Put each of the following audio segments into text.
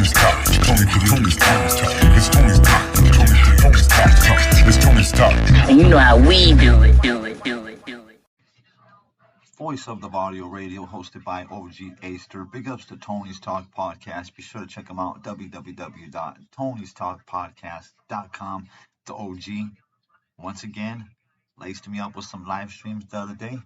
Tony's talk. Tony's talk. It's Tony's talk. Tony's talk. It's Tony's talk. And you know how we do it. Voice of the Varrio Radio, hosted by OG Aster. Big ups to Tony's Talk Podcast. Be sure to check them out, www.tonystalkpodcast.com. The OG, once again, laced me up with some live streams the other day.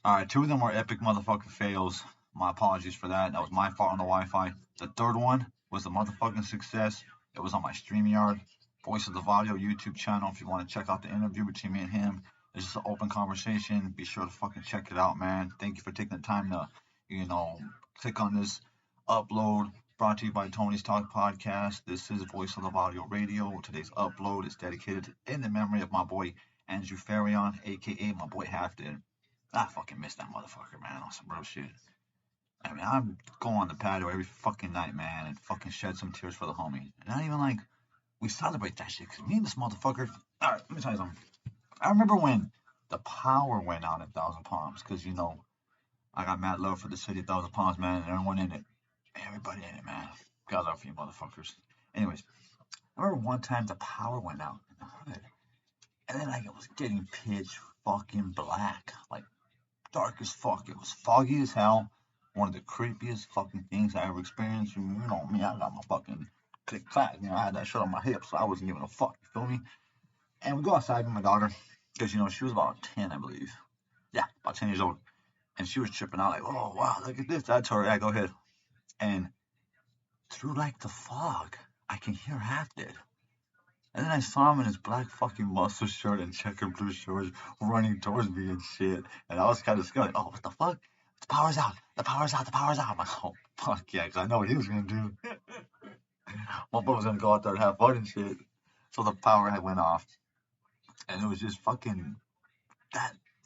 Alright, 2 of them were epic motherfucking fails. My apologies for that. That was my fault on the Wi-Fi. The third one was a motherfucking success. It was on my StreamYard, Voice of the Varrio YouTube channel. If you want to check out the interview between me and him, it's just an open conversation. Be sure to fucking check it out, man. Thank you for taking the time to, click on this upload. Brought to you by Tony's Talk Podcast. This is Voice of the Varrio Radio. Today's upload is dedicated in the memory of my boy Andrew Varrio, aka my boy Halfdead. I fucking miss that motherfucker, man. On some real shit. I mean, I'm going on the patio every fucking night, man, and fucking shed some tears for the homie. And not even like we celebrate that shit, because me and this motherfucker. Alright, let me tell you something. I remember when the power went out in Thousand Palms, because, I got mad love for the city of Thousand Palms, man, and everyone in it. Everybody in it, man. God love you motherfuckers. Anyways, I remember one time the power went out in the hood. And then, it was getting pitch fucking black. Like, dark as fuck. It was foggy as hell. One of the creepiest fucking things I ever experienced. You know me, I got my fucking click-clack. I had that shit on my hip, so I wasn't giving a fuck. You feel me? And we go outside with my daughter, because, she was about 10, I believe. Yeah, about 10 years old. And she was tripping out, like, oh, wow, look at this. I told her, yeah, go ahead. And through, the fog, I can hear Halfdead. And then I saw him in his black fucking muscle shirt and checkered blue shorts running towards me and shit. And I was kind of scared, like, oh, what the fuck? The power's out. The power's out. The power's out. I'm like, oh, fuck yeah, because I know what he was going to do. My boy was going to go out there and have fun and shit. So the power had went off. And it was just fucking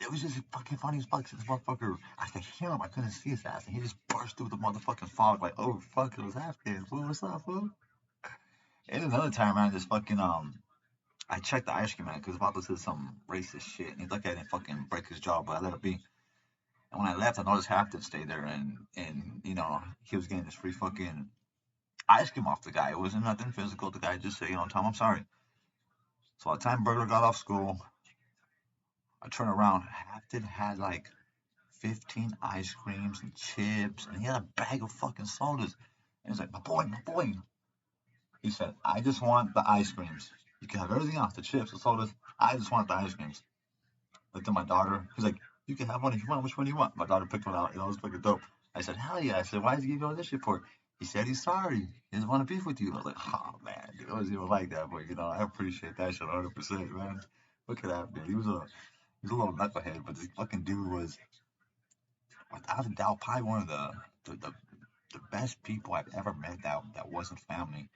it was just fucking funny as fuck. This motherfucker, I could hear him, I couldn't see his ass, and he just burst through the motherfucking fog like, oh fuck, it was Afghan, fool, what's up, fool? And another time, man, this fucking I checked the ice cream man, because Vato said some racist shit, and he looked at it and fucking break his jaw, but I let it be. And when I left, I noticed Halfton stayed there, and he was getting this free fucking ice cream off the guy. It wasn't nothing physical. The guy just said, Tom, I'm sorry. So by the time Burger got off school, I turned around. Halfton had 15 ice creams and chips, and he had a bag of fucking sodas. And he's like, my boy. He said, I just want the ice creams. You can have everything else, the chips, the sodas. I just want the ice creams. Looked at my daughter. He's like, you can have one if you want. Which one do you want? My daughter picked one out. It was fucking dope. I said, hell yeah. I said, why did you give me all this shit for? He said he's sorry. He doesn't want to beef with you. I was like, oh, man. Dude, I wasn't even like that, but, I appreciate that shit 100%, man. Look at that, dude. He was a little knucklehead, but this fucking dude was, without a doubt, probably one of the best people I've ever met that wasn't family.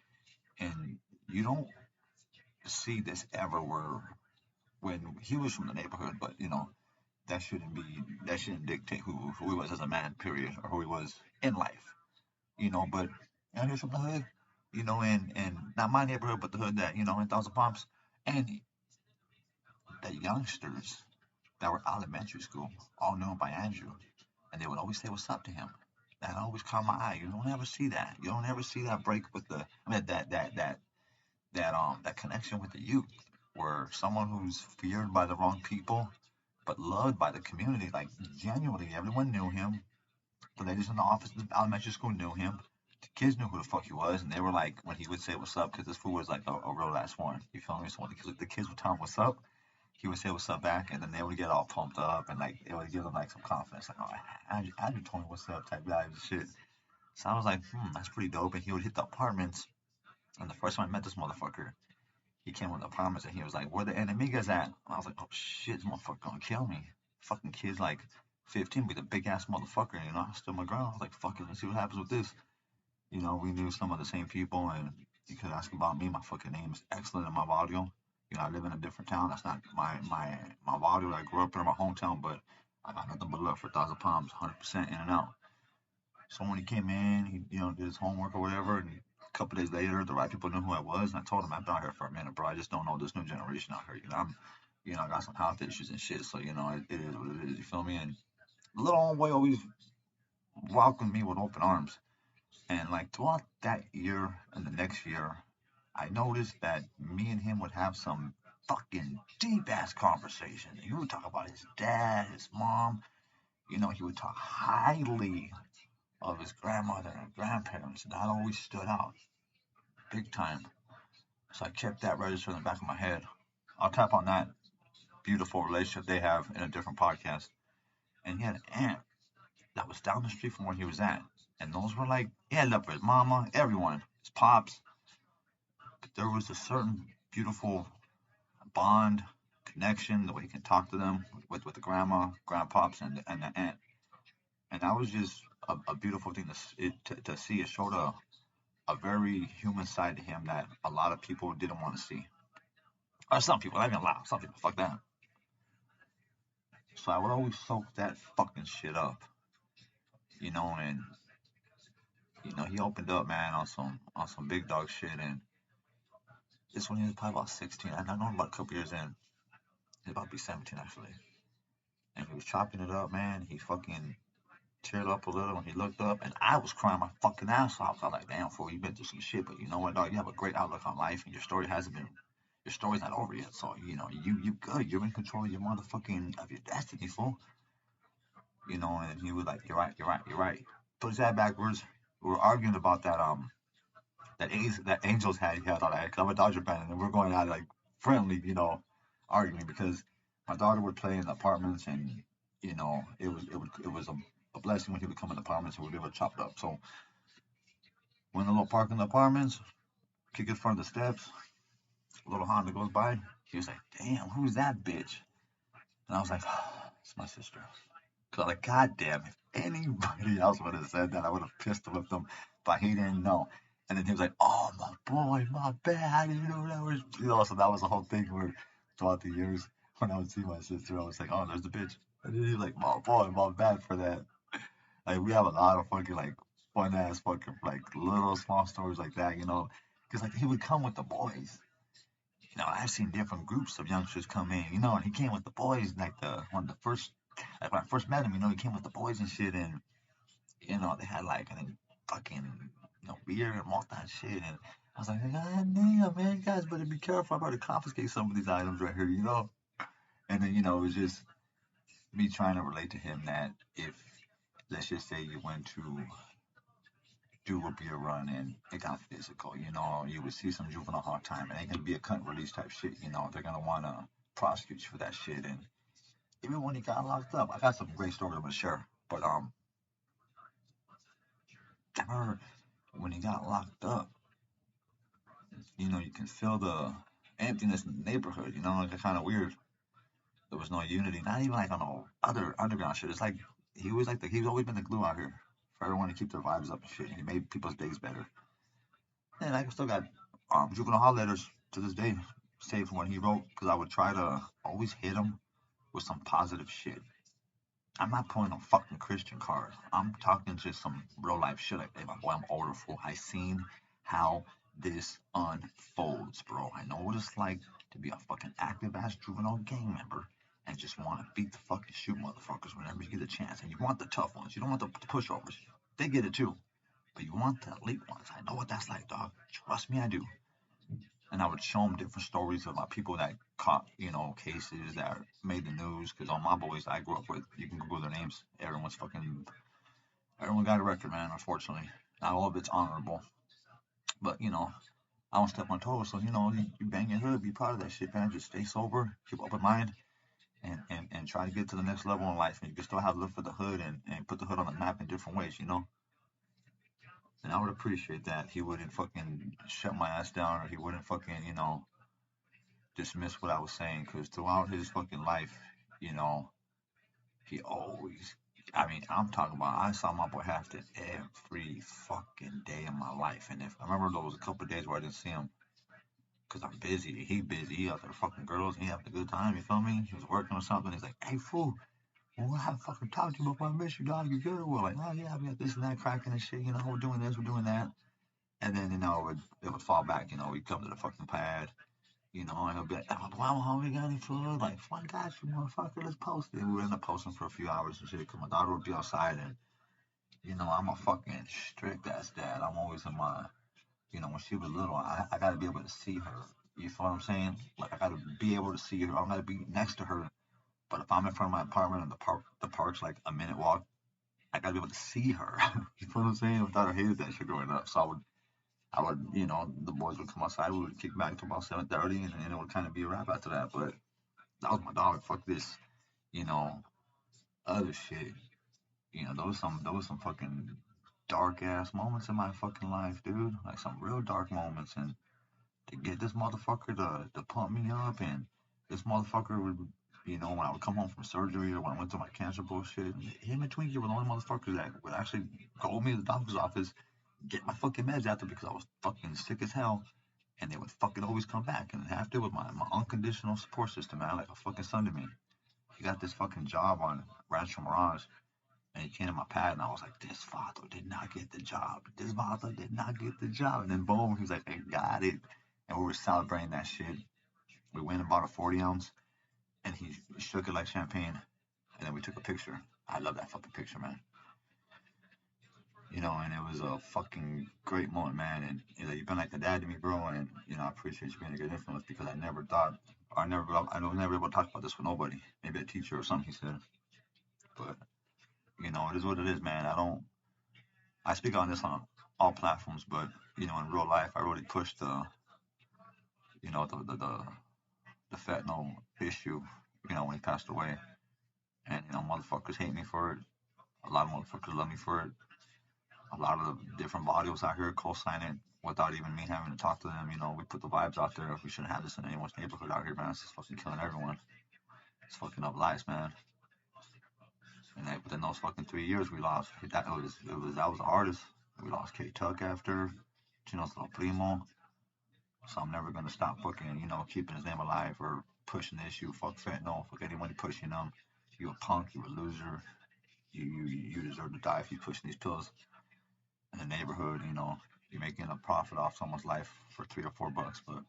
And you don't see this ever when he was from the neighborhood, but, that shouldn't dictate who he was as a man, period, or who he was in life. But he's from the hood, and not my neighborhood, but the hood that, in Thousand Palms. And the youngsters that were elementary school all knew him by Andrew. And they would always say what's up to him. That always caught my eye. You don't ever see that. You don't ever see that break with that connection with the youth, where someone who's feared by the wrong people, but loved by the community, genuinely, everyone knew him. The ladies in the office in the elementary school knew him. The kids knew who the fuck he was, and they were like, when he would say what's up, because this fool was a real ass one. You feel me? So when the kids would tell him what's up, he would say what's up back, and then they would get all pumped up, and it would give them some confidence, Andrew told me what's up type vibes and shit. So I was like, that's pretty dope. And he would hit the apartments, and the first time I met this motherfucker, he came with the apartments, and he was like, where the enemigas at? And I was like, oh shit, this motherfucker gonna kill me. Fucking kid's 15 with a big ass motherfucker, I stood my ground. I was like, fuck it, let's see what happens with this. We knew some of the same people, and you could ask about me. My fucking name is excellent in my audio. I live in a different town. That's not my audio that I grew up in, my hometown, but I got nothing but love for Thousand Palms, 100% in and out. So when he came in, he did his homework or whatever, and a couple days later, the right people knew who I was, and I told him, I've been out here for a minute, bro. I just don't know this new generation out here. I got some health issues and shit, so it is what it is. You feel me? And little old boy always welcomed me with open arms. And like throughout that year and the next year, I noticed that me and him would have some fucking deep ass conversation. He would talk about his dad, his mom. He would talk highly of his grandmother and grandparents, and that always stood out big time. So I kept that registered in the back of my head. I'll tap on that beautiful relationship they have in a different podcast. And he had an aunt that was down the street from where he was at. And those were like, he had love for his mama, everyone, his pops. But there was a certain beautiful bond, connection, the way he can talk to them with the grandma, grandpops, and the aunt. And that was just a beautiful thing to see. It showed a very human side to him that a lot of people didn't want to see. Or some people, not even a lot, some people, fuck that. So I would always soak that fucking shit up, and he opened up, man, on some big dog shit, and this when he was probably about 16. I know him about a couple years in. He's about to be 17 actually, and he was chopping it up, man. He fucking teared up a little when he looked up, and I was crying my fucking ass off. I was like, damn, fool, you been through some shit, but you know what, dog? You have a great outlook on life, and your story's not over yet. So you good. You're in control of your motherfucking of your destiny, fool. And he was like, you're right, you're right, you're right. Put his head backwards. We were arguing about that Angels had he had all that. Cause I'm a Dodger fan, and we're going out like friendly, arguing because my daughter would play in the apartments, and it was a blessing when he would come in the apartments and we'd be able to chop it up. So when the little park in the apartments, kick in front of the steps, a little Honda goes by. He was like, "Damn, who's that bitch?" And I was like, "It's my sister." Cause I'm like, God damn, if anybody else would have said that, I would have pissed with them, but he didn't know. And then he was like, "Oh my boy, my bad. I didn't know that was." So that was the whole thing where throughout the years when I would see my sister, I was like, "Oh, there's the bitch." And then he was like, "My boy, my bad for that." Like we have a lot of fucking like fun ass fucking like little small stories like that. Because like he would come with the boys. I've seen different groups of youngsters come in, and he came with the boys like the one of the first like when I first met him, he came with the boys and shit, and they had like fucking beer and all that shit, and I was like, God damn, man, you guys better be careful. I'm about to confiscate some of these items right here. And then it was just me trying to relate to him that if let's just say you went to do a beer run and it got physical, you would see some juvenile hard time, and it can be a cut and release type shit, they're gonna want to prosecute you for that shit. And even when he got locked up, I got some great stories I'm gonna share. But I remember when he got locked up, you can feel the emptiness in the neighborhood. Like kind of weird. There was no unity, not even like on no other underground shit. It's like he's always been the glue out here for everyone to keep their vibes up and shit. He made people's days better. And I still got juvenile hall letters to this day saved from when he wrote, because I would try to always hit him with some positive shit. I'm not pulling a fucking Christian card. I'm talking just some real life shit. Like, hey, my boy, I'm older, fool. I seen how this unfolds, bro. I know what it's like to be a fucking active ass juvenile gang member and just want to beat the fucking shoot motherfuckers whenever you get a chance. And you want the tough ones. You don't want the pushovers. They get it too. But you want the elite ones. I know what that's like, dog. Trust me, I do. And I would show them different stories about people that caught, cases that made the news. Because all my boys I grew up with, you can Google their names. Everyone got a record, man. Unfortunately, not all of it's honorable. But I don't step on toes. So you bang your hood, be proud of that shit, man. Just stay sober, keep open mind, and try to get to the next level in life. And you can still have love for the hood and put the hood on the map in different ways. And I would appreciate that he wouldn't fucking shut my ass down, or he wouldn't fucking dismiss what I was saying, because throughout his fucking life, you know, he always, I mean, I'm talking about, I saw my boy Hafton every fucking day of my life. And if I remember there was a couple of days where I didn't see him because I'm busy, he busy, he out there fucking girls, he having a good time, you feel me? He was working or something. He's like, hey, fool, well, I haven't fucking talked to you before I miss you, dog. You good? We're like, oh, yeah, we got this and that cracking and shit, we're doing this, we're doing that. And then, it would fall back, we come to the fucking pad. And he'll be like, oh, wow, homie, got any food? Like, fuck, got you, motherfucker, let's post it. And we would end up posting for a few hours and shit, because my daughter would be outside, and, I'm a fucking strict ass dad. I'm always in my, when she was little, I gotta be able to see her. You feel what I'm saying? Like I gotta be able to see her. I gotta be next to her. But if I'm in front of my apartment and the park's like a minute walk, I gotta be able to see her. You feel what I'm saying? My daughter hated that shit growing up, so I would, the boys would come outside, we would kick back to about 7:30, and then it would kind of be a wrap after that. But that was my dog. Fuck this, you know, other shit. There was some fucking dark ass moments in my fucking life, dude. Like some real dark moments, and to get this motherfucker to pump me up, and this motherfucker would, when I would come home from surgery or when I went to my cancer bullshit, and him and Twinkie were the only motherfuckers that would actually go with me to the doctor's office, get my fucking meds after because I was fucking sick as hell, and they would fucking always come back. And after with my unconditional support system, man, like a fucking son to me. He got this fucking job on Rancho Mirage, and he came to my pad, and I was like, this father did not get the job. This father did not get the job. And then boom, he was like, I got it. And we were celebrating that shit. We went and bought a 40 ounce, and he shook it like champagne, and then we took a picture. I love that fucking picture, man. And it was a fucking great moment, man. And you've been like a dad to me, bro. And I appreciate you being a good influence because I never thought, I was never able to talk about this with nobody. Maybe a teacher or something, he said. But it is what it is, man. I speak on this on all platforms, but in real life, I really push the fentanyl issue. When he passed away, and motherfuckers hate me for it. A lot of motherfuckers love me for it. A lot of the different bodies out here co-sign it without even me having to talk to them. We put the vibes out there. We shouldn't have this in anyone's neighborhood out here, man. It's just fucking killing everyone. It's fucking up lives, man. And within those fucking 3 years, we lost. That was the hardest. We lost K Tuck after, Chino's Little Primo. So I'm never gonna stop fucking, keeping his name alive or pushing the issue. Fuck fentanyl. Fuck anyone pushing them. You a punk. You a loser. You deserve to die if you pushing these pills in the neighborhood. You're making a profit off someone's life for $3 or $4. But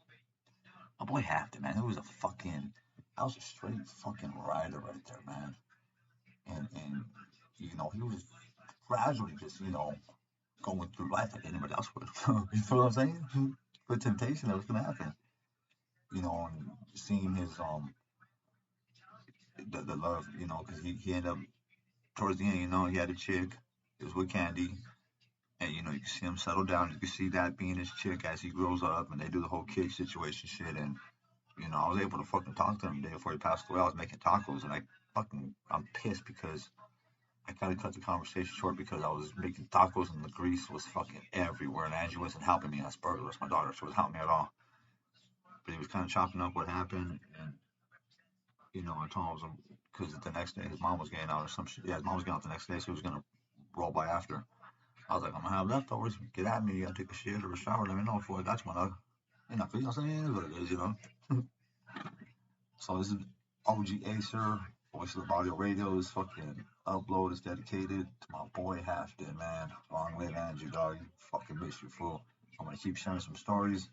my boy halved it, man. That was a straight fucking rider right there, man. And he was gradually just, going through life like anybody else would. You feel what I'm saying? For temptation, that was gonna happen. And seeing his the love, because he ended up towards the end, he had a chick. It was with Candy, and you can see him settle down. You can see that being his chick as he grows up, and they do the whole kid situation shit. And I was able to fucking talk to him the day before he passed away. I was making tacos, and I'm pissed because I kind of cut the conversation short because I was making tacos and the grease was fucking everywhere, and Angie wasn't helping me. I spurred her, my daughter, so it wasn't helping me at all. But he was kind of chopping up what happened, and I told him because the next day his mom was getting out or some shit. Yeah, his mom was getting out the next day, so he was gonna roll by after. I was like, I'm gonna have leftovers. Get at me. You gotta take a shit or a shower. Let me know before I got you, my dog. What I'm saying? It is what it is, So this is OG Acer, Voice of the Varrio Radio. This fucking upload is dedicated to my boy Halfton, man. Long live Angie, dog. Fucking miss you, fool. I'm gonna keep sharing some stories.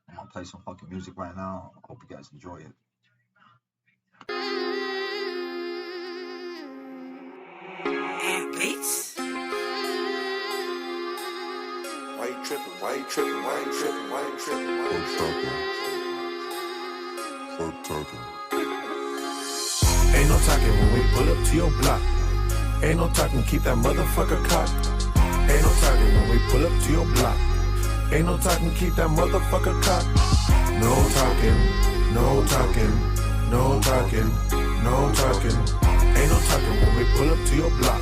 I'm gonna play some fucking music right now. I hope you guys enjoy it. Beats? Why you tripping? Why you tripping? Why you tripping? Why you tripping? Why you tripping? Fuck talking. Ain't no talking when we pull up to your block. Ain't no talking, keep that motherfucker cocked. Ain't no talking when we pull up to your block. Ain't no talking, keep that motherfucker cocked. No talking, no talking, no talking, no talking. Ain't no talking when we pull up to your block.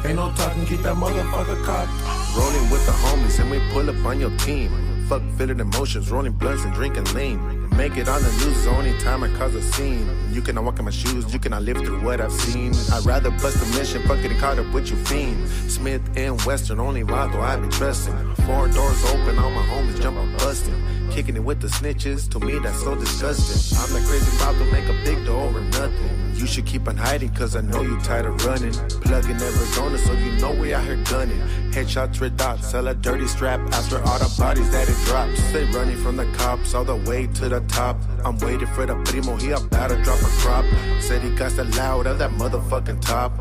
Ain't no talking, keep that motherfucker cocked. Rolling with the homies and we pull up on your team. Fuck fitted emotions, rolling blunts and drinking lean. Make it on the news is the only time I cause a scene. You cannot walk in my shoes, you cannot live through what I've seen. I'd rather bust a mission, fuck getting caught up with you fiends. Smith and Western, only Vato I be trusting. 4 doors open, all my homies jump up busting. Kicking it with the snitches, to me that's so disgusting. I'm that crazy Vato, make a big dough over nothing. You should keep on hiding, cause I know you tired of running. Plug in Arizona, so you know we out here gunning. Headshots, red dots, sell a dirty strap after all the bodies that it drops. They running from the cops all the way to the top. I'm waiting for the primo, he about to drop a crop. Said he got the loud of that motherfucking top.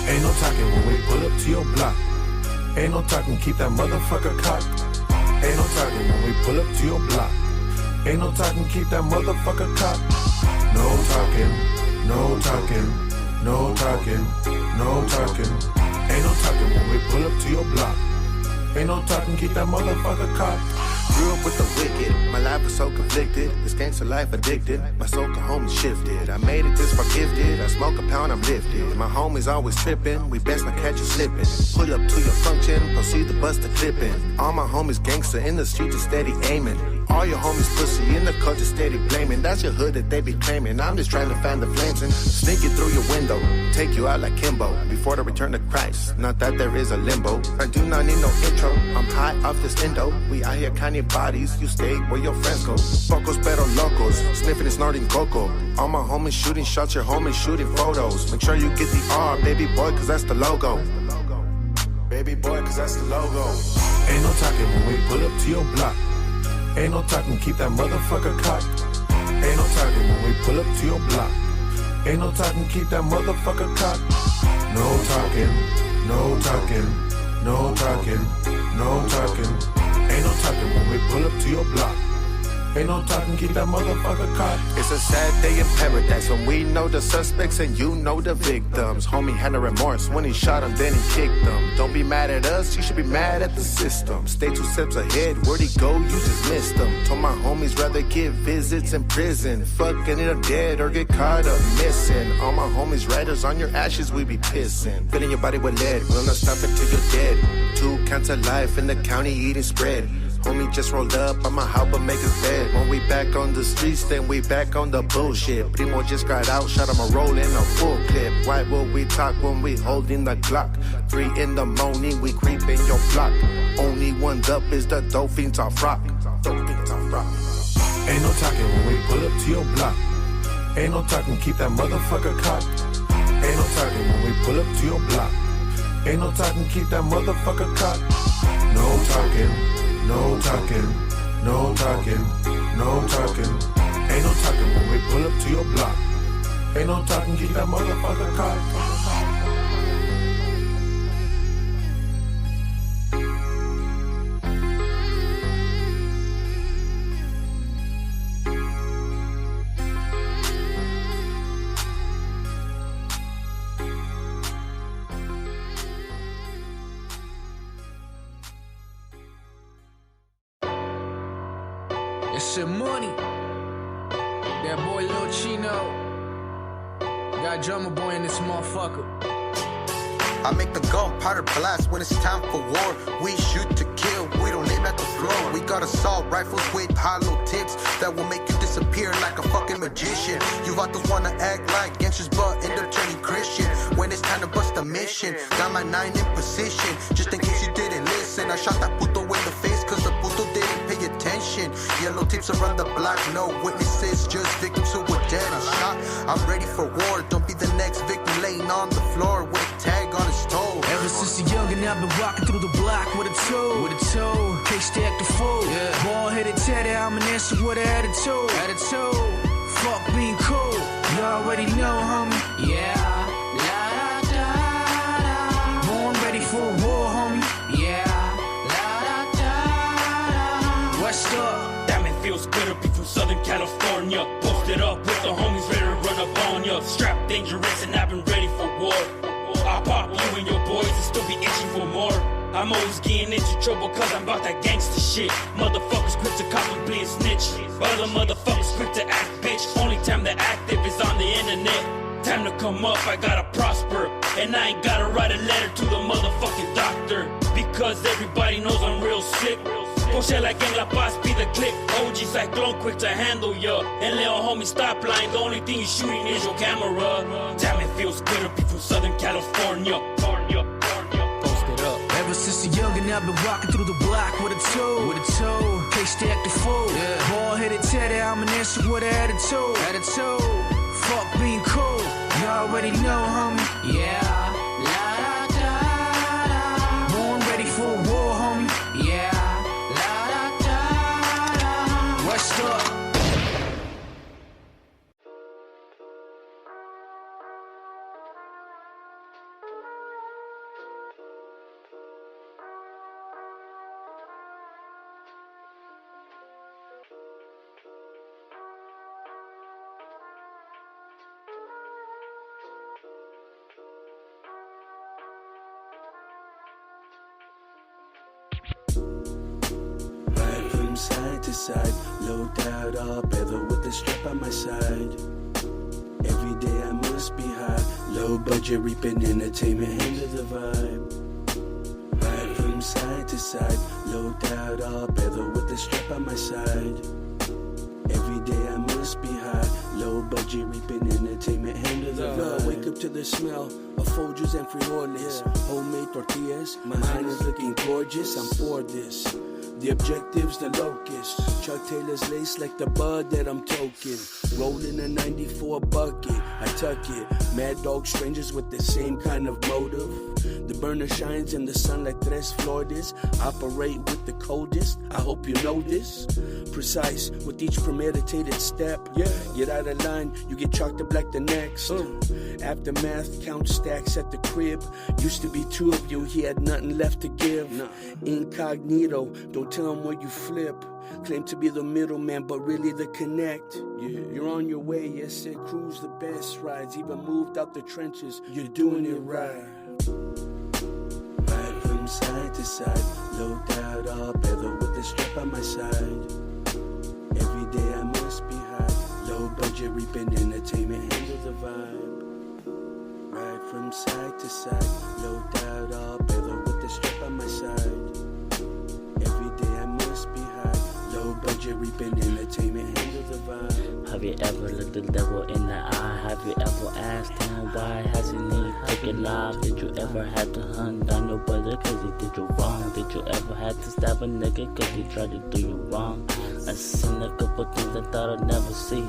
Ain't no talking when we pull up to your block. Ain't no talking, keep that motherfucker cocked. Ain't no talking when we pull up to your block. Ain't no talking, keep that motherfucker cocked. No talking, no talking, no talking, no talking. Ain't no talking when we pull up to your block. Ain't no talking, keep that motherfucker cocked. Grew up with the wicked, my life was so conflicted. This gangster life addicted, my soul to home shifted. I made it this far gifted, I smoke a pound, I'm lifted. My homies always tripping, we best not catch you slipping. Pull up to your function, proceed to bust the clipping. All my homies gangster in the street just steady aiming. All your homies pussy in the culture steady blaming. That's your hood that they be claiming. I'm just trying to fan the flames and sneak it through your window. Take you out like Kimbo, before the return of Christ. Not that there is a limbo, I do not need no intro. I'm high off this endo, we out here Kanye bodies, you stay where your friends go. Pocos pero locos, sniffing and snorting cocoa. All my homies shooting shots, your homies shooting photos. Make sure you get the R, baby boy, cause that's the logo. Baby boy, cause that's the logo. Ain't no talking when we pull up to your block. Ain't no talking, keep that motherfucker cocked. Ain't no talking when we pull up to your block. Ain't no talking, keep that motherfucker cocked. No talking, no talking, no talking, no talking. Ain't no talking when we pull up to your block. Ain't no talking, keep that motherfucker cocked. It's a sad day in paradise when we know the suspects and you know the victims. Homie had no remorse when he shot him, then he kicked them. Don't be mad at us, you should be mad at the system. Stay 2 steps ahead, where'd he go? You just missed him. Told my homies rather get visits in prison. Fucking it up dead or get caught up missing. All my homies writers on your ashes, we be pissing. Filling your body with lead, will not stop until you're dead. 2 counts of life in the county eating spread. Homie just rolled up, I'ma help him make his bed. When we back on the streets, then we back on the bullshit. Primo just got out, shot him a roll in a full clip. Why will we talk when we holding the Glock? 3 in the morning, we creep in your block. Only one's up is the dolphins off rock. Dolphins off rock. Ain't no talking when we pull up to your block. Ain't no talking, keep that motherfucker cocked. Ain't no talking when we pull up to your block. Ain't no talking, keep that motherfucker cocked. No talking, no talking, no talking, no talking. Ain't no talking when we pull up to your block. Ain't no talking, keep that motherfucker cocked. It's your money. That boy Lil Chino. Got drummer boy in this motherfucker. I make the gunpowder blast when it's time for war. We shoot to kill, we don't aim at the floor. We got assault rifles with hollow tips that will make you disappear like a fucking magician. You vatos wanna act like gangsters but end up turning Christian. When it's time to bust a mission, got my 9 in position. Just in case you didn't listen, I shot that puto in the face cause the puto didn't pay attention. Yellow tips around the block, no witnesses, just victims who were dead and shot. I'm ready for war, don't be the next victim laying on the floor with a tag on his toe. Ever since a youngin', I've been walking through the block with a toe. With a toe, case to act a fool. Yeah. Ball-headed teddy, I'm an answer with an attitude. Attitude, fuck being cool. You already know, homie. Yeah. La da da da. Born ready for a war, homie. Yeah. La da da da. West up. Damn, it feels good to be from Southern California. Posted up with the homies ready to run up on ya. Strapped dangerous and I've been ready for war. I'll pop you and your boys and still be itching for more. I'm always getting into trouble cause I'm about that gangster shit. Motherfuckers quick to cop and be a snitch. Other motherfuckers quick to act bitch. Only time they're active is on the internet. Time to come up, I gotta prosper. And I ain't gotta write a letter to the motherfucking doctor. Because everybody knows I'm real sick. Poche like en La Paz, be the click. OG Cyclone quick to handle ya. And little homie stop lying, the only thing you shooting is your camera. Damn, it feels good to be from Southern California. Posted up. Ever since a youngin', I've been walking through the block with a toe. With a toe, case to act a fool. Yeah. Ball-headed teddy, I'm an answer with an attitude. Attitude, fuck being cool. You already know, homie. Yeah. La da da da. Born ready for a war, homie. Yeah. La da da da. West up. side to side, low doubt all better with the strap on my side. Every day I must be high, low budget reaping entertainment, handle the vibe. Ride from side to side, low doubt all better with the strap on my side. Every day I must be high, low budget reaping entertainment, handle the vibe. Wake up to the smell of Folgers and frijoles, homemade tortillas, my mind is looking gorgeous, I'm for this. The objective's the locust, Chuck Taylor's lace like the bud that I'm toking. Rolling a 94 bucket, I tuck it. Mad dog strangers with the same kind of motive. The burner shines in the sun like Tres Flores. Operate with the coldest, I hope you know this. Precise with each premeditated step. Get out of line, you get chalked up like the next. Aftermath, count stacks at the crib. Used to be two of you, he had nothing left to give. Incognito, don't tell him where you flip. Claim to be the middleman, but really the connect. You're on your way, yes, it cruise the best rides. Even moved out the trenches, you're doing it right. Ride from side to side, low doubt all better with the strap on my side. Every day I must be high, low budget reaping entertainment, handle the vibe. Ride from side to side, low doubt all better with the strap on my side. Every day I must be high, low budget reaping entertainment, handle the vibe. Have you ever looked the devil in the eye? Have you ever asked him why has he need taken life? Did you ever have to hunt down your brother cause he did you wrong? Did you ever have to stab a nigga cause he tried to do you wrong? I seen a couple things I thought I'd never see.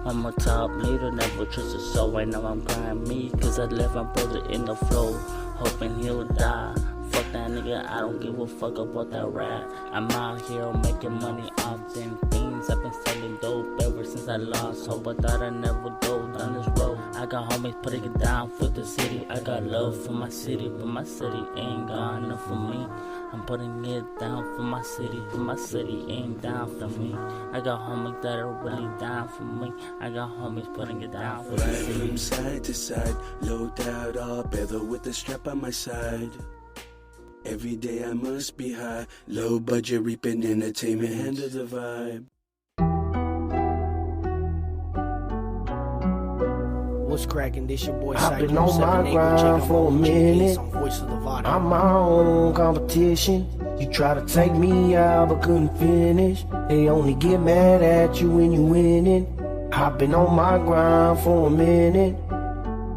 I'm a top leader, never trust a soul. Right now I'm crying me cause I left my brother in the flow, hoping he'll die. Fuck that nigga, I don't give a fuck about that rap. I'm out here making money off them things. I've been selling dope ever since I lost hope. I thought I'd never go down this road. I got homies putting it down for the city. I got love for my city, but my city ain't got enough for me. I'm putting it down for my city, but my city ain't down for me. I got homies that are really down for me. I got homies putting it down for the city. From side to side, low doubt all better with the strap on my side. Every day I must be high, low budget reaping entertainment, handle the vibe. What's cracking? This your boy I've been on my grind for a minute. I'm my own competition. You try to take me out but couldn't finish. They only get mad at you when you winning. I've been on my grind for a minute.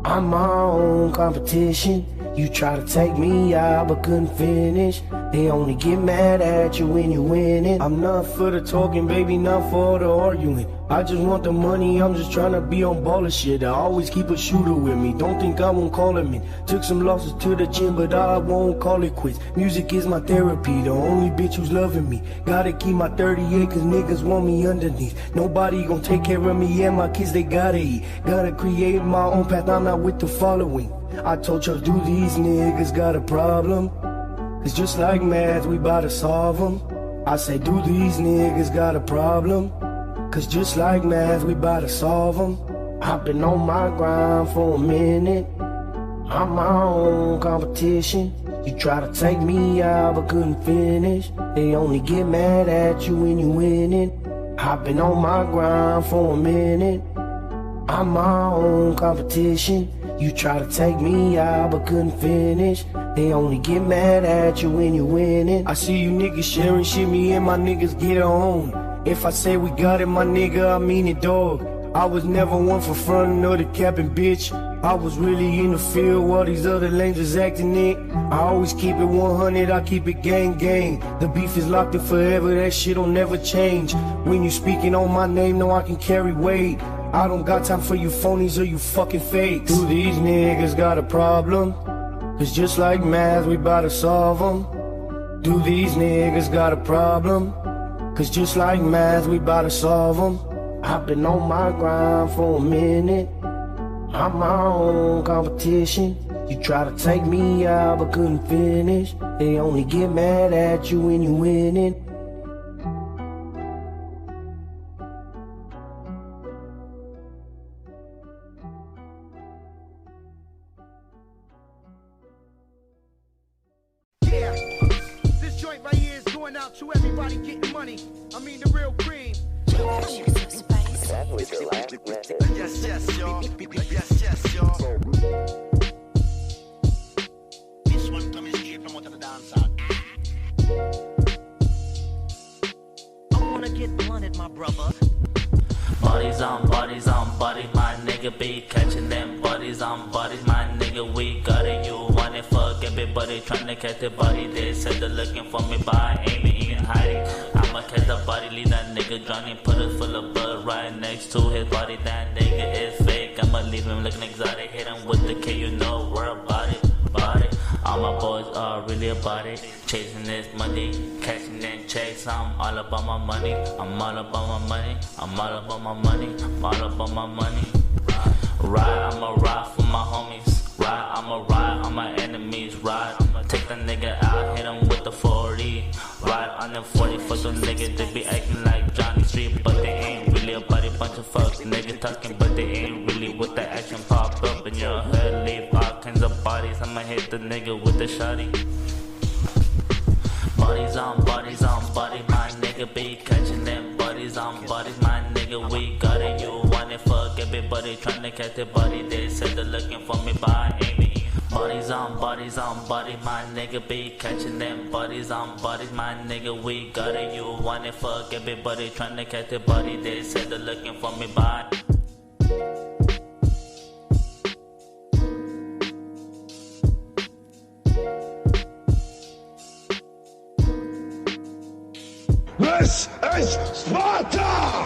I'm my own competition. You try to take me out but couldn't finish. They only get mad at you when you winning. I'm not for the talking, baby, not for the arguing. I just want the money, I'm just trying to be on baller shit. I always keep a shooter with me, don't think I won't call him in. Took some losses to the gym, but I won't call it quits. Music is my therapy, the only bitch who's loving me. Gotta keep my 38 cause niggas want me underneath. Nobody gon' take care of me and my kids, they gotta eat. Gotta create my own path, I'm not with the following. I told you, do these niggas got a problem? Cause just like math, we bout to solve them. I say, do these niggas got a problem? Cause just like math, we bout to solve them. I've been on my grind for a minute. I'm my own competition. You try to take me out but couldn't finish. They only get mad at you when you winning. I've been on my grind for a minute. I'm my own competition. You try to take me out but couldn't finish. They only get mad at you when you winning. I see you niggas sharing shit, me and my niggas get it on. If I say we got it, my nigga, I mean it, dog. I was never one for frontin' or the capping, bitch. I was really in the field while these other lames was acting it. I always keep it 100, I keep it gang gang. The beef is locked in forever, that shit'll never change. When you speaking on my name, know I can carry weight. I don't got time for you phonies or you fucking fakes. Do these niggas got a problem? Cause just like math, we bout to solve them. Do these niggas got a problem? Cause just like math, we bout to solve them. I've been on my grind for a minute. I'm my own competition. You try to take me out but couldn't finish. They only get mad at you when you winning. Yeah, this joint right here is going out to everybody getting money. I mean the real cream. That was the last message. Yes, yes, y'all. Yes, yes, y'all. This one coming straight from out of the dance hall. I wanna get blunted, my brother. Bodies on bodies on body, my nigga be catching them bodies on bodies, my nigga we got it. You want it, fuck everybody tryna catch the body. They said they're looking for me, but I ain't even hiding. I'ma catch the body, leave that nigga drowning, put it full of blood right next to his body. That nigga is fake, I'ma leave him looking exotic. Hit him with the K, you know we're about it, about it. All my boys are really about it, chasing this money, cashing in checks. I'm all about my money, I'm all about my money, I'm all about my money, I'm all about my money. Ride, I'ma ride for my homies, ride, I'ma ride on my enemies, ride. Take the nigga out, hit him with the 40, ride on the 40 for them niggas. They be acting like Johnny Street, but they ain't really about it. Bunch of fuck niggas talking, but they ain't really with the action. Pop up in your head, leave all kinds of bodies. I'ma hit the nigga with the shotty. Bodies on bodies on body, my nigga be catching them bodies on bodies, my nigga we got it. You want it, fuck everybody tryna catch the body. They said they're looking for me, but I ain't me. Bodies on bodies on body, my nigga be catching them bodies on bodies, my nigga we got it. You want it, fuck everybody tryna catch the body. They said they're looking for me, but I This is Sparta!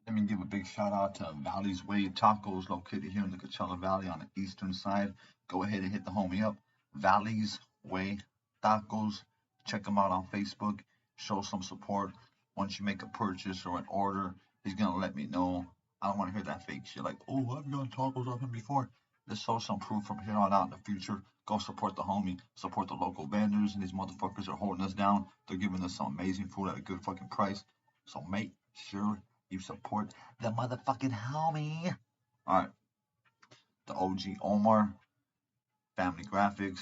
Let me give a big shout out to Valley's Way Tacos, located here in the Coachella Valley on the eastern side. Go ahead and hit the homie up. Valley's Way Tacos. Check him out on Facebook. Show some support. Once you make a purchase or an order, he's gonna let me know. I don't want to hear that fake shit like, oh, I've done tacos off him before. Let's show some proof from here on out in the future. Go support the homie. Support the local vendors. And these motherfuckers are holding us down. They're giving us some amazing food at a good fucking price. So make sure you support the motherfucking homie. Alright. The OG Omar. Family Graphics.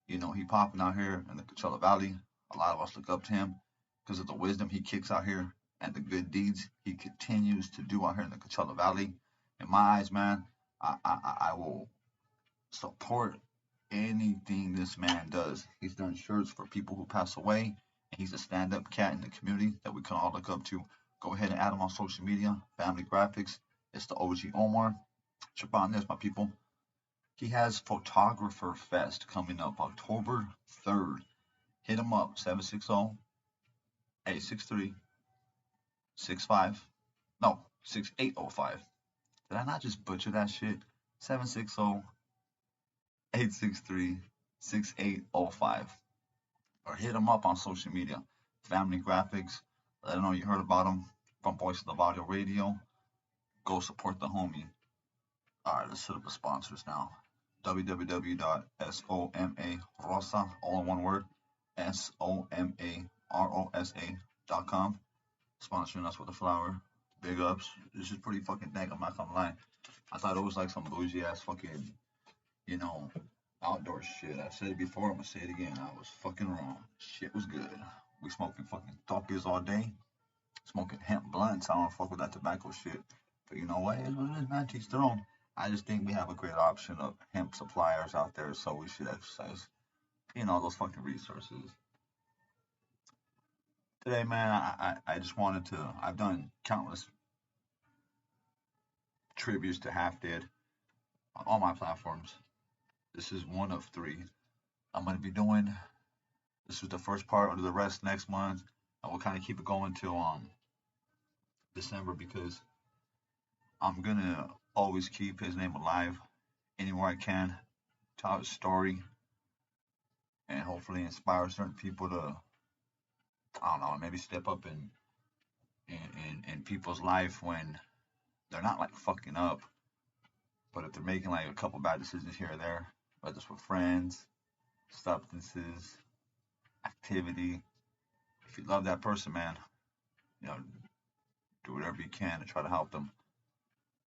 You know, he popping out here in the Coachella Valley. A lot of us look up to him because of the wisdom he kicks out here and the good deeds he continues to do out here in the Coachella Valley. In my eyes, man, I will support anything this man does. He's done shirts for people who pass away, and he's a stand-up cat in the community that we can all look up to. Go ahead and add him on social media. Family Graphics. It's the OG Omar. Check on this, my people. He has Photographer Fest coming up October 3rd. Hit him up, 760-863-65. No, 6805. Did I not just butcher that shit? 760-863-6805. Or hit him up on social media. Family Graphics. Let him know you heard about him from Voice of the Varrio Radio. Go support the homie. Alright, let's set up the sponsors now. www.somarosa, all in one word, SOMAROSA.com. Sponsoring us with a flower. Big ups. This is pretty fucking dank, I'm not gonna lie. I thought it was like some bougie ass fucking, you know, outdoor shit. I said it before, I'm gonna say it again. I was fucking wrong. Shit was good. We smoking fucking topias all day. Smoking hemp blunts. I don't fuck with that tobacco shit. But you know what? It's what it is, man. Teach their own. I just think we have a great option of hemp suppliers out there, so we should exercise, you know, those fucking resources. Today, man, I just wanted to, I've done countless tributes to Half Dead on all my platforms. This is one of 3. I'm going to be doing This was the first part. I'll do the rest next month. I will kind of keep it going till December because I'm gonna always keep his name alive anywhere I can, tell his story, and hopefully inspire certain people to, I don't know, maybe step up in people's life when they're not like fucking up, but if they're making like a couple bad decisions here or there, whether it's with friends, substances, activity. If you love that person, man, you know, do whatever you can to try to help them.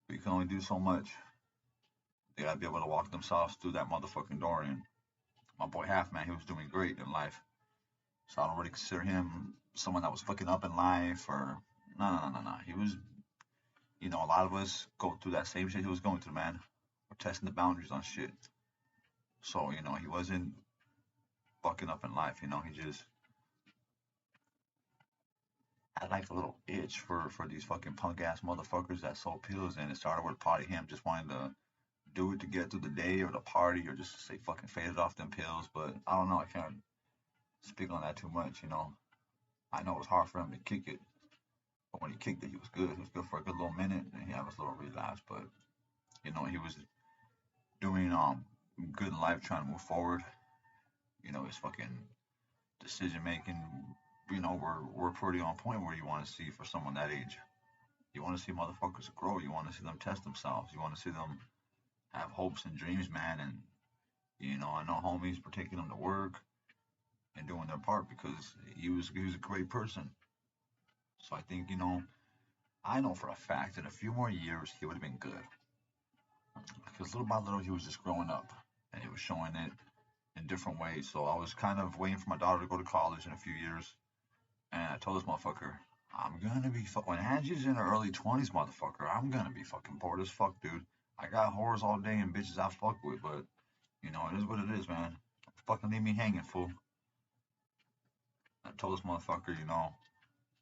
But you can only do so much. They gotta be able to walk themselves through that motherfucking door. And my boy Half, man, he was doing great in life. So I don't really consider him someone that was fucking up in life or no. He was, a lot of us go through that same shit he was going through, man. We're testing the boundaries on shit. So, he wasn't fucking up in life, he just had like a little itch for these fucking punk ass motherfuckers that sold pills, and it started with probably him just wanting to do it to get through the day or the party or just to say fucking faded off them pills. But I don't know, I can't speak on that too much. I know it was hard for him to kick it, but when he kicked it, he was good. He was good for a good little minute, and he had his little relapse. But he was doing good in life, trying to move forward. His fucking decision making. We're pretty on point where you want to see for someone that age. You want to see motherfuckers grow. You want to see them test themselves. You want to see them have hopes and dreams, man. And I know homies for taking them to work and doing their part because he was a great person. So I think I know for a fact in a few more years he would have been good because little by little he was just growing up and he was showing it in different ways. So I was kind of waiting for my daughter to go to college in a few years, and I told this motherfucker, I'm gonna be when Angie's in her early 20s, motherfucker, I'm gonna be fucking bored as fuck, dude. I got whores all day and bitches I fuck with, but it is what it is, man. Fucking leave me hanging, fool. I told this motherfucker,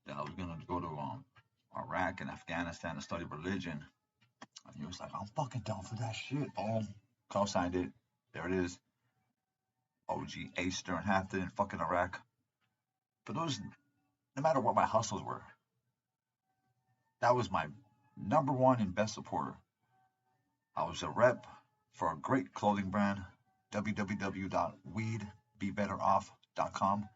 that I was gonna go to Iraq and Afghanistan to study religion. And he was like, I'm fucking down for that shit. Boom. Co-signed it. There it is. OG Ace during half in fucking Iraq. But those, no matter what my hustles were, that was my number one and best supporter. I was a rep for a great clothing brand, www.weedbebetteroff.com.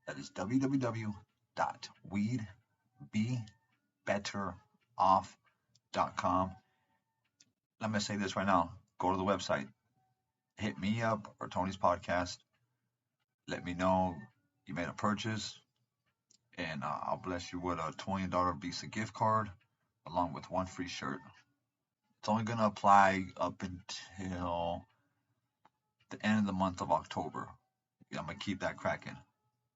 That is www.weedbebetteroff.com. Let me say this right now. Go to the website. Hit me up or Tony's podcast. Let me know you made a purchase, and I'll bless you with a $20 Visa gift card along with one free shirt. It's only going to apply up until the end of the month of October. I'm going to keep that cracking.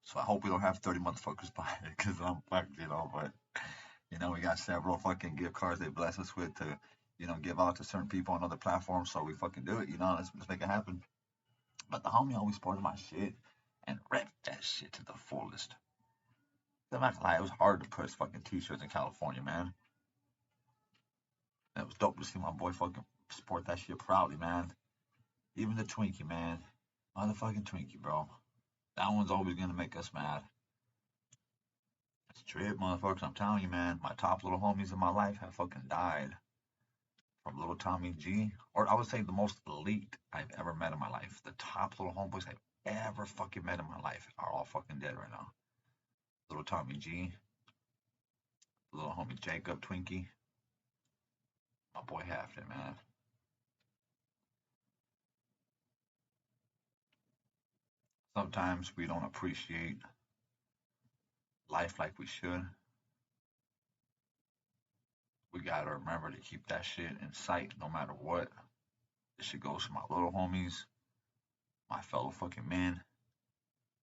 So I hope we don't have 30 motherfuckers buy it because I'm fucked, but we got several fucking gift cards they bless us with to, give out to certain people on other platforms. So we fucking do it, let's make it happen. But the homie always supported my shit and repped that shit to the fullest. I'm not gonna lie, it was hard to put fucking t-shirts in California, man. And it was dope to see my boy fucking support that shit proudly, man. Even the Twinkie, man. Motherfucking Twinkie, bro. That one's always gonna make us mad. It's trip, motherfuckers. I'm telling you, man. My top little homies in my life have fucking died. From little Tommy G, or I would say the most elite I've ever met in my life. The top little homeboys I've ever fucking met in my life are all fucking dead right now. Little Tommy G, little homie Jacob Twinkie, my boy Halfton, man. Sometimes we don't appreciate life like we should. We gotta remember to keep that shit in sight no matter what. This shit goes to my little homies, my fellow fucking men,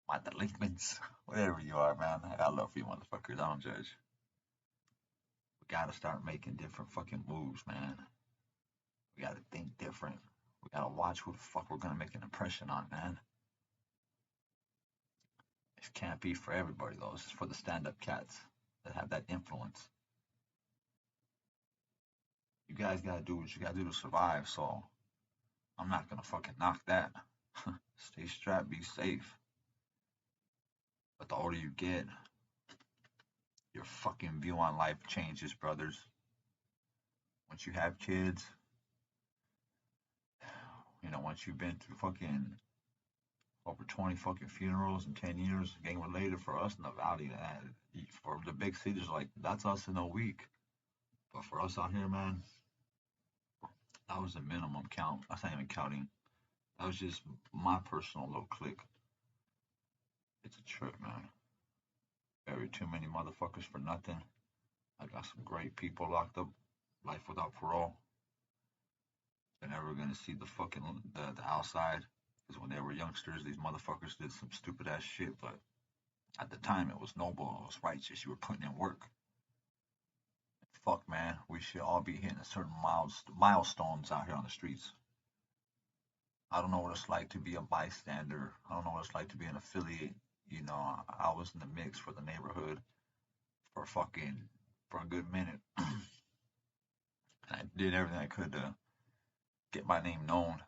my delinquents, whatever you are, man. I got love for you motherfuckers. I don't judge. We gotta start making different fucking moves, man. We gotta think different. We gotta watch who the fuck we're gonna make an impression on, man. It can't be for everybody though. It's for the stand-up cats that have that influence. You guys gotta do what you gotta do to survive, so I'm not gonna fucking knock that. Stay strapped, be safe. But the older you get, your fucking view on life changes, brothers. Once you have kids, once you've been through fucking over 20 fucking funerals in 10 years, gang related for us in the valley, for the big cities, like, that's us in a week. But for us out here, man, that was the minimum count. That's not even counting. That was just my personal little clique. It's a trip, man. Buried too many motherfuckers for nothing. I got some great people locked up, life without parole. They're never gonna see the fucking the outside. Because when they were youngsters, these motherfuckers did some stupid ass shit. But at the time, it was noble. It was righteous. You were putting in work. Fuck, man. We should all be hitting certain milestones out here on the streets. I don't know what it's like to be a bystander. I don't know what it's like to be an affiliate. I was in the mix for the neighborhood for a good minute. And I did everything I could to get my name known.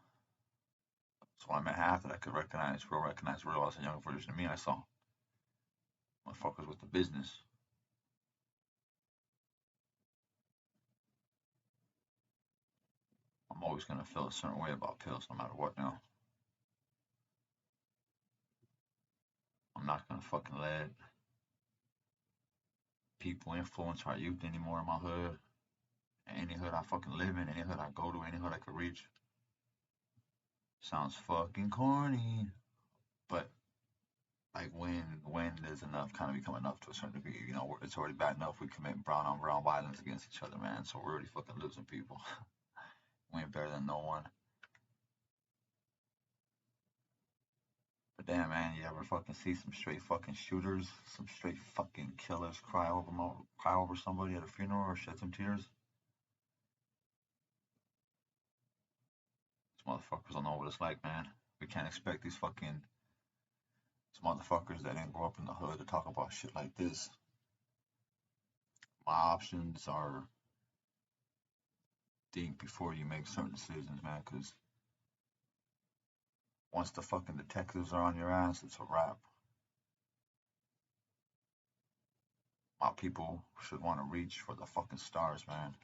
So when I met half that I could recognize real. I was a younger version of me. I saw motherfuckers with the business. I'm always gonna feel a certain way about pills, no matter what. Now, I'm not gonna fucking let people influence our youth anymore in my hood. Any hood I fucking live in, any hood I go to, any hood I could reach. Sounds fucking corny, but like when does enough kind of become enough to a certain degree? It's already bad enough we commit brown on brown violence against each other, man. So we're already fucking losing people. We ain't better than no one. But damn, man, you ever fucking see some straight fucking shooters, some straight fucking killers cry over somebody at a funeral or shed some tears? These motherfuckers don't know what it's like, man. We can't expect these motherfuckers that didn't grow up in the hood to talk about shit like this. My options are think before you make certain decisions, man, because once the fucking detectives are on your ass, it's a wrap. My people should want to reach for the fucking stars, man.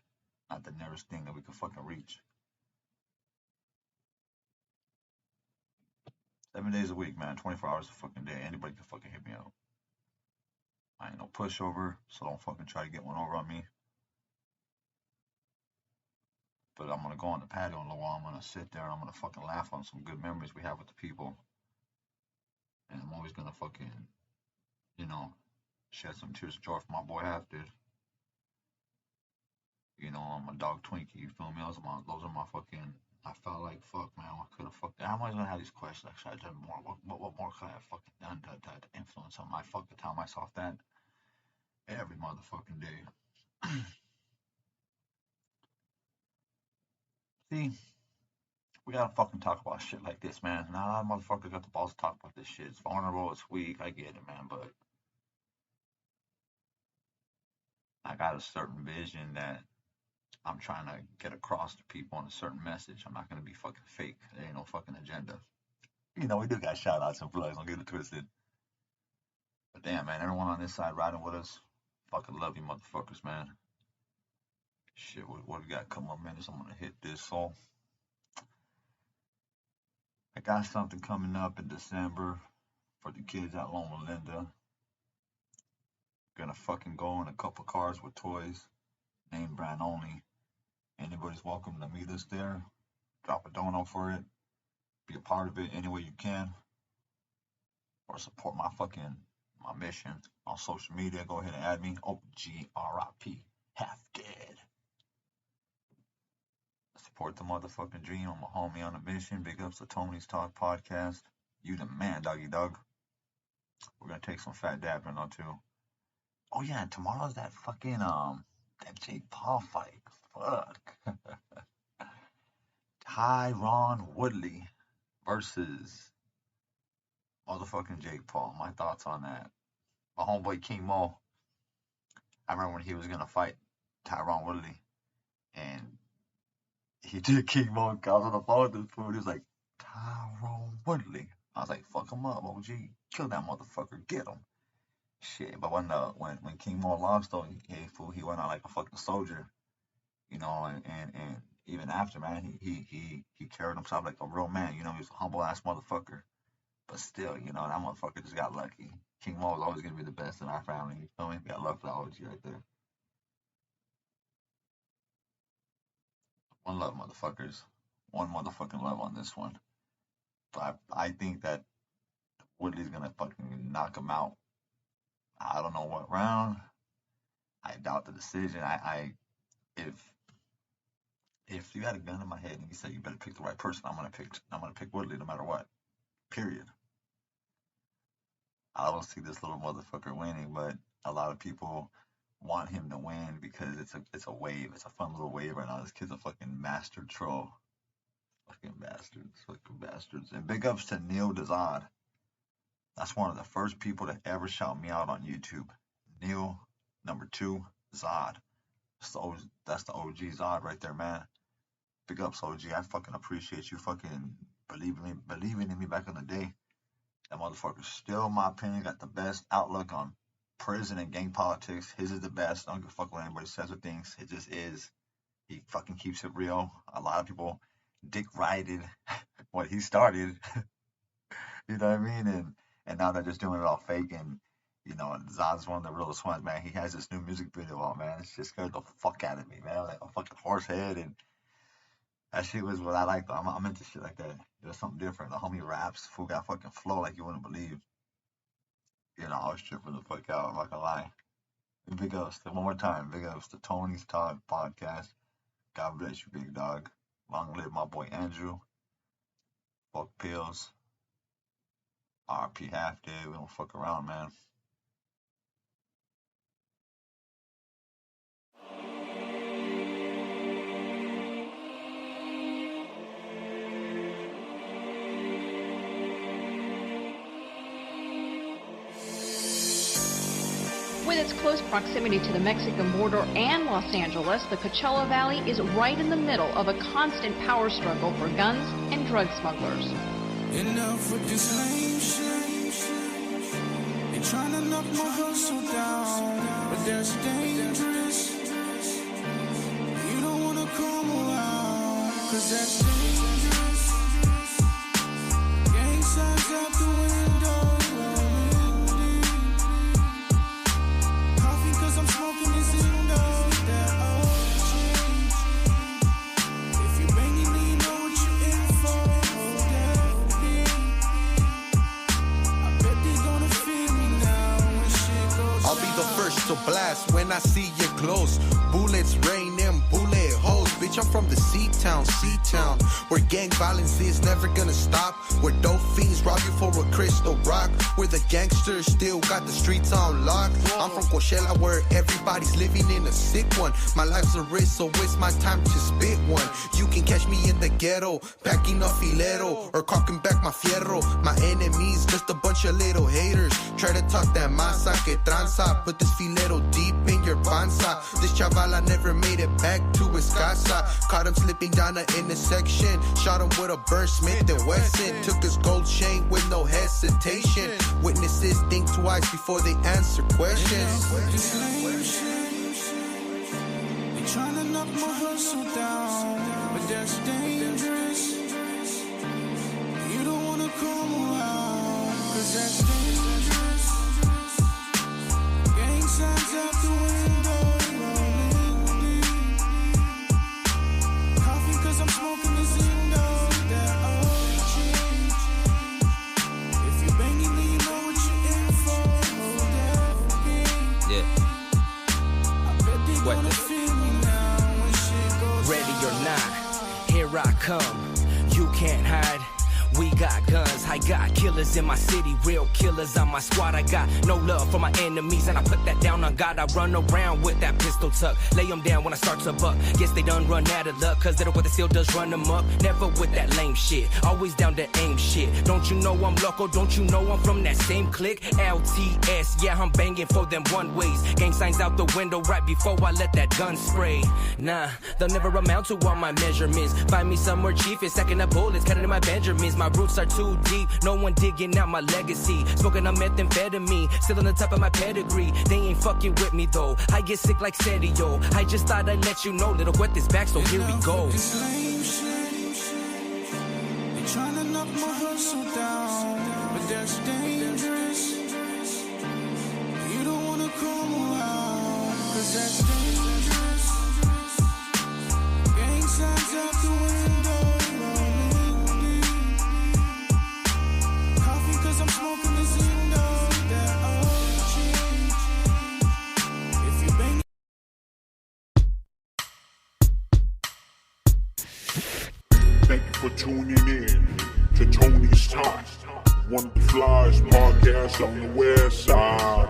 Not the nearest thing that we can fucking reach. 7 days a week, man. 24 hours a fucking day. Anybody can fucking hit me up. I ain't no pushover, so don't fucking try to get one over on me. But I'm gonna go on the patio in a little while. I'm gonna sit there and I'm gonna fucking laugh on some good memories we have with the people. And I'm always gonna fucking, shed some tears of joy for my boy Half did. I'm a dog Twinkie, you feel me? Those are my fucking. I felt like, fuck, man, I could have fucked. I'm always gonna have these questions. Like, should I done more? What more could I have fucking done to influence on my fucking tell myself that every motherfucking day. See, we gotta fucking talk about shit like this, man. Not a lot of motherfuckers got the balls to talk about this shit. It's vulnerable, it's weak, I get it, man, but I got a certain vision that I'm trying to get across to people on a certain message. I'm not gonna be fucking fake. There ain't no fucking agenda. We do got shout outs and plugs, don't get it twisted. But damn, man, everyone on this side riding with us, fucking love you motherfuckers, man. Shit, what we got? A couple more minutes, I'm gonna hit this. So, I got something coming up in December for the kids at Loma Linda. Gonna fucking go in a couple cars with toys, name brand only. Anybody's welcome to meet us there. Drop a dono for it. Be a part of it any way you can. Or support my mission on social media. Go ahead and add me. OGRIP. Half dead. Support the motherfucking dream. I'm a homie on a mission. Big ups to Tony's Talk Podcast. You the man, doggy dog. We're gonna take some fat dabbing on too. Oh yeah, and tomorrow's that fucking that Jake Paul fight. Fuck. Tyron Woodley versus motherfucking Jake Paul. My thoughts on that. My homeboy King Mo. I remember when he was gonna fight Tyron Woodley, and he did King Mo and got on the phone with this fool. He was like, Tyron Woodley. I was like, fuck him up, OG. Kill that motherfucker. Get him. Shit, but when King Mo lost though, he went out like a fucking soldier, you know, and even after, man, he carried himself like a real man, you know, he was a humble ass motherfucker. But still, you know, that motherfucker just got lucky. King Mo is always gonna be the best in our family, you feel me? We got love for the OG right there. One love, motherfuckers. One motherfucking love on this one. But I think that Woodley's gonna fucking knock him out. I don't know what round. I doubt the decision. If you had a gun in my head and you said you better pick the right person, I'm gonna pick Woodley no matter what. Period. I don't see this little motherfucker winning, but a lot of people want him to win because it's a wave. It's a fun little wave right now. This kid's a fucking master troll. Fucking bastards. And big ups to Neil Dazad. That's one of the first people to ever shout me out on YouTube. Neil, number 2, Zod. That's the OG Zod right there, man. Big ups, OG. I fucking appreciate you fucking believing in me back in the day. That motherfucker still, in my opinion, got the best outlook on prison and gang politics. His is the best. I don't give a fuck what anybody says or thinks. It just is. He fucking keeps it real. A lot of people dick-rided what he started. You know what I mean? And now they're just doing it all fake. And, you know, Zod's one of the realest ones, man. He has this new music video out, man. It's just scared the fuck out of me, man. Like a fucking horse head. And that shit was what I liked. I'm into shit like that. There's something different. The homie raps. Fool got fucking flow like you wouldn't believe. You know, I was tripping the fuck out. I'm not gonna lie. And big ups. One more time. Big ups to Tony's Talk podcast. God bless you, big dog. Long live my boy Andrew. Fuck pills. RP half day. We don't fuck around, man. With its close proximity to the Mexican border and Los Angeles, the Coachella Valley is right in the middle of a constant power struggle for guns and drug smugglers. Enough with this lame shit. They trying to knock my hustle down, but that's dangerous. You don't wanna come around, cause that's dangerous. Gang signs out the window. Coffee cause I'm smoking this indoor. That OG. If you banging, then you know what you're in for. I'll be the first to blast when I see you close. Bullets rain and bullet holes. Bitch, I'm from the C-Town, where gang violence is never gonna stop. Where dope fiends rob you for a crystal rock. Where the gangsters still got the streets on lock. I'm from Coachella, where everybody's living in a sick one. My life's a risk, so it's my time to spit one. You can catch me in the ghetto, packing a filero, or cocking back my fierro. My enemies, just a bunch of little haters. Try to talk that masa que tranza. Put this filero deep in your panza. This chavala never made it back to his casa. Caught him slipping down an intersection. Shot him with a Burr Smith and Wesson. Took his gold chain with no hesitation. Witnesses think twice before they answer questions. They tryna knock my hustle down, but that's dangerous. You don't wanna come around, cause that's dangerous. Gang signs out the window. Coffee cause I'm smoking this indoor. That OG. If you banging, then you know what you're in for. Yeah. I bet they gonna feel me now when shit goes Ready or not, here I come. You can't hide. We got guns, I got killers in my city, real killers on my squad. I got no love for my enemies, and I put that down on God. I run around with that pistol tuck, lay them down when I start to buck. Guess they done run out of luck, cause little what they still does run them up. Never with that lame shit, always down to aim shit. Don't you know I'm loco, don't you know I'm from that same clique? LTS, yeah, I'm banging for them one ways. Gang signs out the window right before I let that gun spray. Nah, they'll never amount to all my measurements. Find me somewhere cheap and stacking up bullets, counting in my Benjamins. My My roots are too deep, no one digging out my legacy. Smoking on methamphetamine, still on the top of my pedigree. They ain't fucking with me though, I get sick like Serio. I just thought I'd let you know, little wet this back, so here we go. They tryna knock my hustle down, but that's dangerous. You don't wanna come around, cause that's dangerous. Gang signs out the window, coffee cause I'm smoking this Indo, that OG. If you bang Thank you for tuning in to Tony's Talk, one of the flyest podcasts on the west side.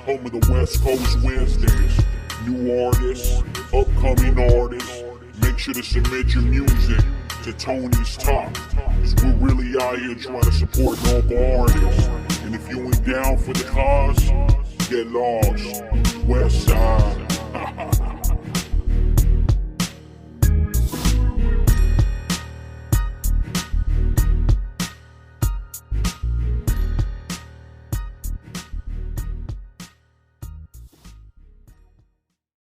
Home of the West Coast Wednesdays. New artists, upcoming artists. Make sure to submit your music to Tony's Talk, cause we're really out here trying to support local artists. And if you ain't down for the cause, get lost. West side.